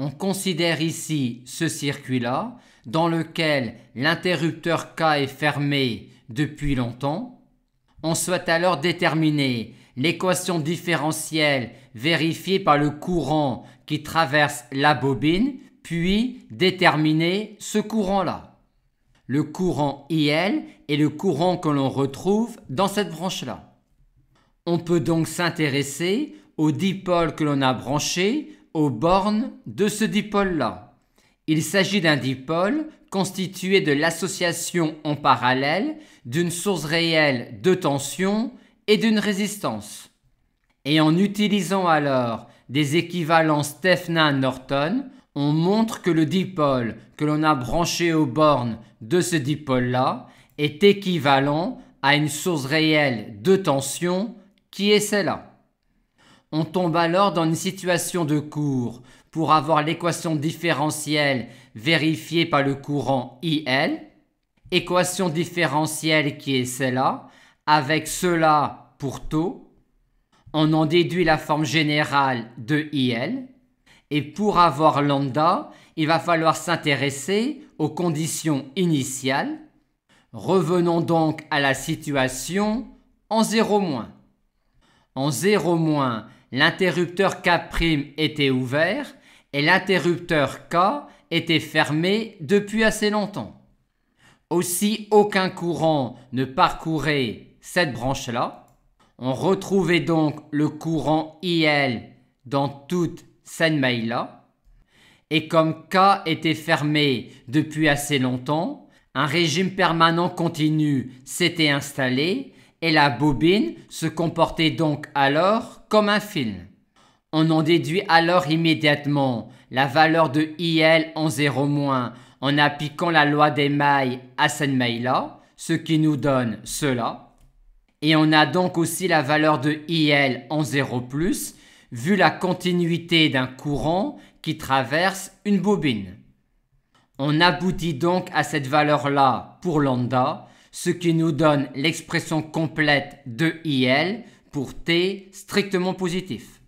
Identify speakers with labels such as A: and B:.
A: On considère ici ce circuit-là dans lequel l'interrupteur K est fermé depuis longtemps. On souhaite alors déterminer l'équation différentielle vérifiée par le courant qui traverse la bobine, puis déterminer ce courant-là. Le courant IL est le courant que l'on retrouve dans cette branche-là. On peut donc s'intéresser au dipôle que l'on a branché aux bornes de ce dipôle-là. Il s'agit d'un dipôle constitué de l'association en parallèle d'une source réelle de tension et d'une résistance. Et en utilisant alors des équivalents Stefnan-Norton, on montre que le dipôle que l'on a branché aux bornes de ce dipôle-là est équivalent à une source réelle de tension qui est celle-là. On tombe alors dans une situation de cours pour avoir l'équation différentielle vérifiée par le courant IL, équation différentielle qui est celle-là, avec cela pour taux. On en déduit la forme générale de IL, et pour avoir lambda, il va falloir s'intéresser aux conditions initiales. Revenons donc à la situation en 0-. En 0-, l'interrupteur K' était ouvert et l'interrupteur K était fermé depuis assez longtemps. Aussi, aucun courant ne parcourait cette branche-là. On retrouvait donc le courant IL dans toute cette maille-là. Et comme K était fermé depuis assez longtemps, un régime permanent continu s'était installé et la bobine se comportait donc alors comme un film. On en déduit alors immédiatement la valeur de IL en 0- en appliquant la loi des mailles à cette maille-là, ce qui nous donne cela. Et on a donc aussi la valeur de IL en 0+, vu la continuité d'un courant qui traverse une bobine. On aboutit donc à cette valeur-là pour lambda, ce qui nous donne l'expression complète de IL pour T strictement positif.